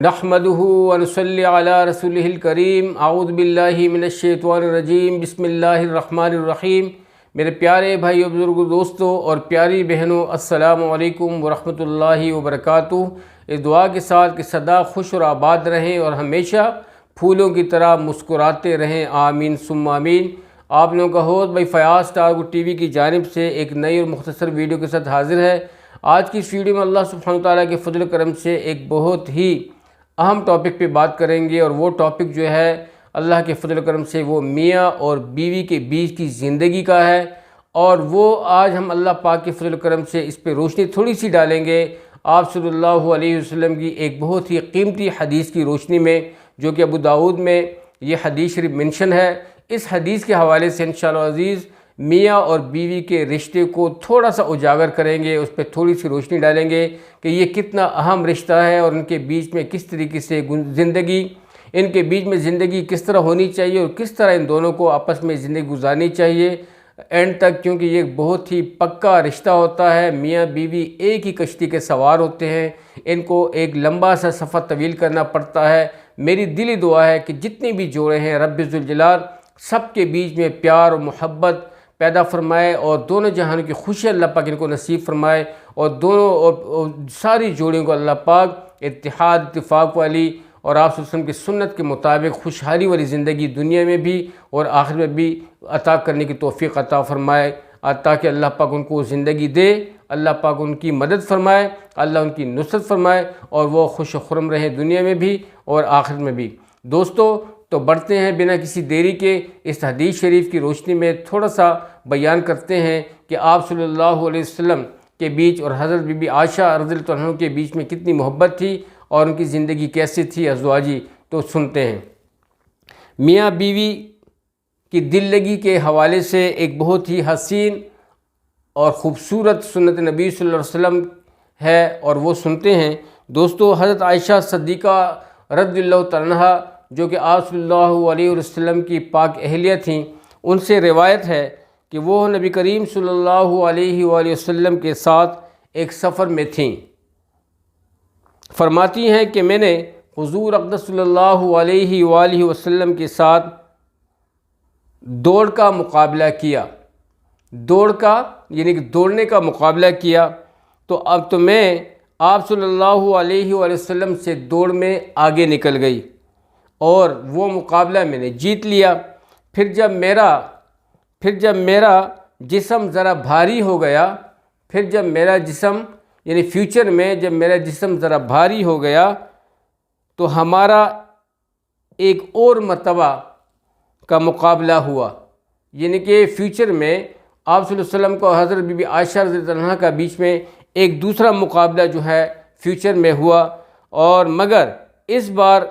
نحمدہ ونصلی علی رسولہ الکریم اعوذ باللہ من الشیطان الرجیم بسم اللہ الرحمن الرحیم۔ میرے پیارے بھائی بزرگوں، دوستوں اور پیاری بہنوں، السلام علیکم ورحمۃ اللہ وبرکاتہ۔ اس دعا کے ساتھ کہ سدا خوش اور آباد رہیں اور ہمیشہ پھولوں کی طرح مسکراتے رہیں، آمین ثم آمین۔ آپ لوگوں کا ہوسٹ بھائی فیاض ٹاگو ٹی وی کی جانب سے ایک نئی اور مختصر ویڈیو کے ساتھ حاضر ہے۔ آج کی اس ویڈیو میں اللہ سبحانہ تعالیٰ کے فضل و کرم سے ایک بہت ہی اہم ٹاپک پہ بات کریں گے، اور وہ ٹاپک جو ہے اللہ کے فضل و کرم سے وہ میاں اور بیوی کے بیچ کی زندگی کا ہے، اور وہ آج ہم اللہ پاک کے فضل و کرم سے اس پہ روشنی تھوڑی سی ڈالیں گے آپ صلی اللہ علیہ وسلم کی ایک بہت ہی قیمتی حدیث کی روشنی میں، جو کہ ابو داؤد میں یہ حدیث شریف منشن ہے۔ اس حدیث کے حوالے سے انشاءاللہ عزیز میاں اور بیوی کے رشتے کو تھوڑا سا اجاگر کریں گے، اس پہ تھوڑی سی روشنی ڈالیں گے کہ یہ کتنا اہم رشتہ ہے، اور ان کے بیچ میں کس طریقے سے ان کے بیچ میں زندگی کس طرح ہونی چاہیے، اور کس طرح ان دونوں کو آپس میں زندگی گزارنی چاہیے اینڈ تک، کیونکہ یہ بہت ہی پکا رشتہ ہوتا ہے۔ میاں بیوی ایک ہی کشتی کے سوار ہوتے ہیں، ان کو ایک لمبا سا سفر طویل کرنا پڑتا ہے۔ میری دلی دعا ہے کہ جتنے بھی جوڑے ہیں رب ذوالجلال سب کے بیچ میں پیار اور محبت پیدا فرمائے، اور دونوں جہانوں کی خوشی اللہ پاک ان کو نصیب فرمائے، اور ساری جوڑیوں کو اللہ پاک اتحاد اتفاق والی اور آپ صلی اللہ علیہ وسلم کی سنت کے مطابق خوشحالی والی زندگی دنیا میں بھی اور آخر میں بھی عطا کرنے کی توفیق عطا فرمائے، تاکہ اللہ پاک ان کو زندگی دے، اللہ پاک ان کی مدد فرمائے، اللہ ان کی نصرت فرمائے، اور وہ خوش و خرم رہیں دنیا میں بھی اور آخرت میں بھی۔ دوستو، تو بڑھتے ہیں بنا کسی دیری کے اس حدیث شریف کی روشنی میں، تھوڑا سا بیان کرتے ہیں کہ آپ صلی اللہ علیہ وسلم کے بیچ اور حضرت بی بی عائشہ رضی اللہ عنہ کے بیچ میں کتنی محبت تھی اور ان کی زندگی کیسی تھی ازواجی۔ تو سنتے ہیں۔ میاں بیوی کی دل لگی کے حوالے سے ایک بہت ہی حسین اور خوبصورت سنت نبی صلی اللہ علیہ وسلم ہے، اور وہ سنتے ہیں۔ دوستو، حضرت عائشہ صدیقہ رضی اللہ تعالیٰ عنہا، جو کہ آپ صلی اللہ علیہ وسلم کی پاک اہلیہ تھیں، ان سے روایت ہے کہ وہ نبی کریم صلی اللہ علیہ وآلہ وسلم کے ساتھ ایک سفر میں تھیں۔ فرماتی ہیں کہ میں نے حضور اقدس صلی اللہ علیہ وآلہ وسلم کے ساتھ دوڑ کا مقابلہ کیا، یعنی کہ دوڑنے کا مقابلہ کیا، تو اب تو میں آپ صلی اللہ علیہ وآلہ وسلم سے دوڑ میں آگے نکل گئی، اور وہ مقابلہ میں نے جیت لیا۔ پھر جب میرا جسم ذرا بھاری ہو گیا، فیوچر میں جب میرا جسم ذرا بھاری ہو گیا، تو ہمارا ایک اور مرتبہ کا مقابلہ ہوا، یعنی کہ فیوچر میں آپ صلی اللہ علیہ وسلم کو حضرت بی بی عائشہ رضی اللہ عنہا کا بیچ میں ایک دوسرا مقابلہ جو ہے فیوچر میں ہوا، اور مگر اس بار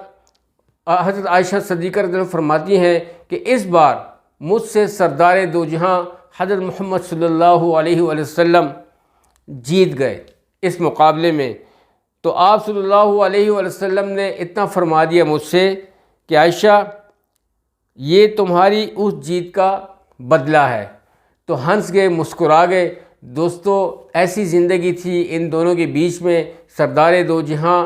حضرت عائشہ صدیقہ رضی اللہ عنہ فرماتی ہیں کہ اس بار مجھ سے سردار دو جہاں حضرت محمد صلی اللہ علیہ وآلہ وسلم جیت گئے اس مقابلے میں۔ تو آپ صلی اللہ علیہ وآلہ وسلم نے اتنا فرما دیا مجھ سے کہ عائشہ، یہ تمہاری اس جیت کا بدلہ ہے۔ تو ہنس گئے، مسکرا گئے۔ دوستو، ایسی زندگی تھی ان دونوں کے بیچ میں، سردار دو جہاں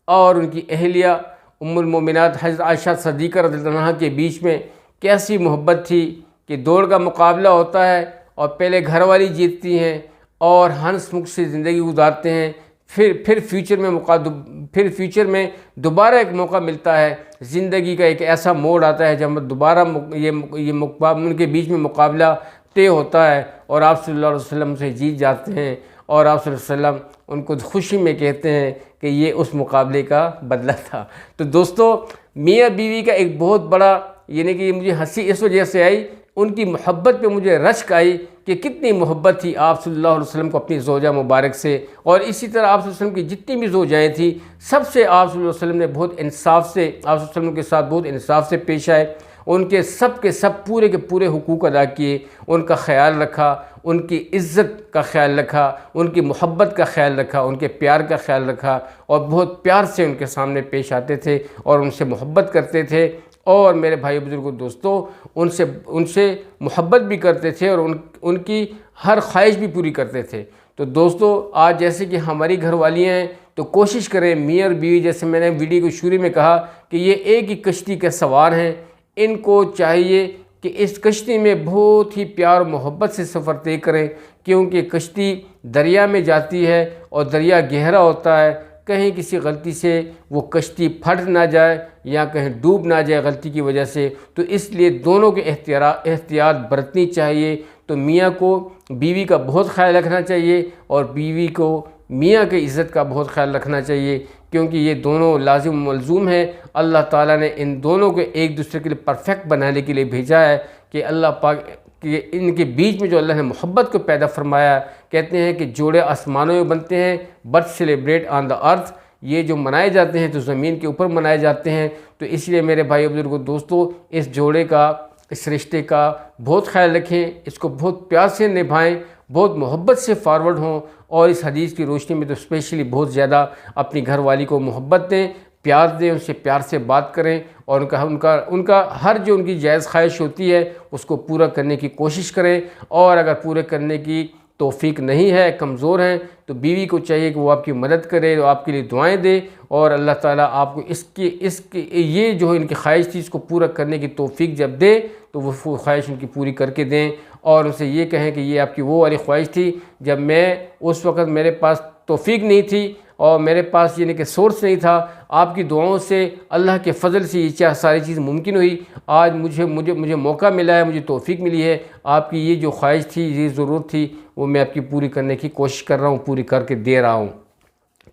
اور ان کی اہلیہ ام المومنات حضرت عائشہ صدیقہ رضی اللہ عنہا کے بیچ میں کیسی محبت تھی کہ دوڑ کا مقابلہ ہوتا ہے، اور پہلے گھر والی جیتتی ہیں اور ہنس مکھ سے زندگی گزارتے ہیں، پھر فیوچر میں دوبارہ ایک موقع ملتا ہے، زندگی کا ایک ایسا موڑ آتا ہے جب دوبارہ ان کے بیچ میں مقابلہ طے ہوتا ہے، اور آپ صلی اللہ علیہ وسلم سے جیت جاتے ہیں، اور آپ صلی اللہ علیہ وسلم ان کو خوشی میں کہتے ہیں کہ یہ اس مقابلے کا بدلہ تھا۔ تو دوستو، میاں بیوی کا ایک بہت بڑا، یعنی کہ مجھے ہنسی اس وجہ سے آئی، ان کی محبت پہ مجھے رشک آئی کہ کتنی محبت تھی آپ صلی اللہ علیہ وسلم کو اپنی زوجہ مبارک سے، اور اسی طرح آپ صلی اللہ علیہ وسلم کی جتنی بھی زوجائیں تھیں سب سے آپ صلی اللہ علیہ وسلم نے بہت انصاف سے، آپ صلی اللہ علیہ وسلم کے ساتھ بہت انصاف سے پیش آئے، ان کے سب پورے کے پورے حقوق ادا کیے، ان کا خیال رکھا، ان کی عزت کا خیال رکھا، ان کی محبت کا خیال رکھا، ان کے پیار کا خیال رکھا، اور بہت پیار سے ان کے سامنے پیش آتے تھے اور ان سے محبت کرتے تھے، اور میرے بھائی بزرگوں دوستوں، ان سے محبت بھی کرتے تھے، اور ان کی ہر خواہش بھی پوری کرتے تھے۔ تو دوستو، آج جیسے کہ ہماری گھر والی ہیں تو کوشش کریں میاں اور بیوی، جیسے میں نے ویڈیو کو شروع میں کہا کہ یہ ایک ہی کشتی کے سوار ہیں، ان کو چاہیے کہ اس کشتی میں بہت ہی پیار و محبت سے سفر طے کریں، کیونکہ کشتی دریا میں جاتی ہے اور دریا گہرا ہوتا ہے، کہیں کسی غلطی سے وہ کشتی پھٹ نہ جائے یا کہیں ڈوب نہ جائے غلطی کی وجہ سے، تو اس لیے دونوں کے احتیاط برتنی چاہیے۔ تو میاں کو بیوی کا بہت خیال رکھنا چاہیے اور بیوی کو میاں کی عزت کا بہت خیال رکھنا چاہیے، کیونکہ یہ دونوں لازم ملزوم ہیں۔ اللہ تعالیٰ نے ان دونوں کو ایک دوسرے کے لیے پرفیکٹ بنانے کے لیے بھیجا ہے کہ اللہ پاک کہ ان کے بیچ میں جو اللہ نے محبت کو پیدا فرمایا، کہتے ہیں کہ جوڑے آسمانوں میں بنتے ہیں، بٹ سیلیبریٹ آن دا ارتھ، یہ جو منائے جاتے ہیں تو زمین کے اوپر منائے جاتے ہیں۔ تو اس لیے میرے بھائی بزرگوں دوستو، اس جوڑے کا، اس رشتے کا بہت خیال رکھیں، اس کو بہت پیار سے نبھائیں، بہت محبت سے فارورڈ ہوں، اور اس حدیث کی روشنی میں تو اسپیشلی بہت زیادہ اپنی گھر والی کو محبت دیں، پیار دیں، ان سے پیار سے بات کریں، اور ان کا ہر جو ان کی جائز خواہش ہوتی ہے اس کو پورا کرنے کی کوشش کریں۔ اور اگر پورے کرنے کی توفیق نہیں ہے، کمزور ہیں، تو بیوی کو چاہیے کہ وہ آپ کی مدد کرے، وہ آپ کے لیے دعائیں دے، اور اللہ تعالیٰ آپ کو اس کی یہ جو ان کی خواہش تھی اس کو پورا کرنے کی توفیق جب دے تو وہ خواہش ان کی پوری کر کے دیں، اور ان سے یہ کہیں کہ یہ آپ کی وہ والی خواہش تھی جب میں اس وقت میرے پاس توفیق نہیں تھی اور میرے پاس یعنی کہ سورس نہیں تھا، آپ کی دعاؤں سے، اللہ کے فضل سے یہ ساری چیز ممکن ہوئی۔ آج مجھے موقع ملا ہے، مجھے توفیق ملی ہے، آپ کی یہ جو خواہش تھی، یہ ضرورت تھی، وہ میں آپ کی پوری کرنے کی کوشش کر رہا ہوں، پوری کر کے دے رہا ہوں۔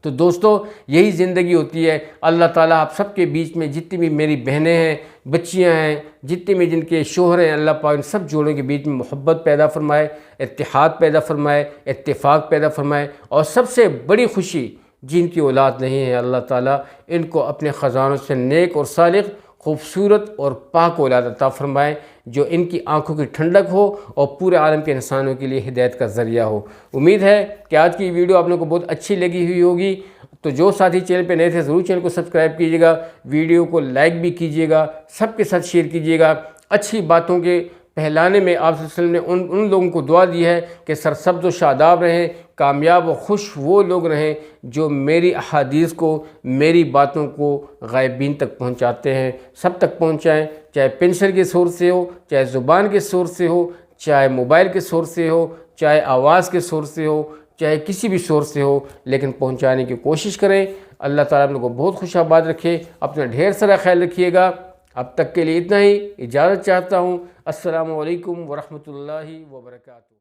تو دوستو، یہی زندگی ہوتی ہے۔ اللہ تعالیٰ آپ سب کے بیچ میں جتنی بھی میری بہنیں ہیں، بچیاں ہیں، جتنے بھی جن کے شوہر ہیں، اللہ پاک ان سب جوڑوں کے بیچ میں محبت پیدا فرمائے، اتحاد پیدا فرمائے، اتفاق پیدا فرمائے، اور سب سے بڑی خوشی جن کی اولاد نہیں ہے، اللہ تعالیٰ ان کو اپنے خزانوں سے نیک اور صالح، خوبصورت اور پاک اولاد عطا فرمائے، جو ان کی آنکھوں کی ٹھنڈک ہو اور پورے عالم کے انسانوں کے لیے ہدایت کا ذریعہ ہو۔ امید ہے کہ آج کی ویڈیو آپ لوگوں کو بہت اچھی لگی ہوئی ہوگی۔ تو جو ساتھی چینل پہ نئے تھے ضرور چینل کو سبسکرائب کیجیے گا، ویڈیو کو لائک بھی کیجیے گا، سب کے ساتھ شیئر کیجیے گا۔ اچھی باتوں کے پھیلانے میں آپ صلی اللہ علیہ وسلم نے ان لوگوں کو دعا دی ہے کہ سرسبز و شاداب رہیں، کامیاب و خوش وہ لوگ رہیں جو میری احادیث کو، میری باتوں کو غائبین تک پہنچاتے ہیں۔ سب تک پہنچائیں، چاہے پنسل کے سورس سے ہو، چاہے زبان کے سورس سے ہو، چاہے موبائل کے سورس سے ہو، چاہے آواز کے سورس سے ہو، چاہے کسی بھی سورس سے ہو، لیکن پہنچانے کی کوشش کریں۔ اللہ تعالیٰ آپ لوگوں کو بہت خوش آباد رکھے، اپنا ڈھیر سارا خیال رکھیے گا۔ اب تک کے لیے اتنا ہی، اجازت چاہتا ہوں۔ السلام علیکم ورحمۃ اللہ وبرکاتہ۔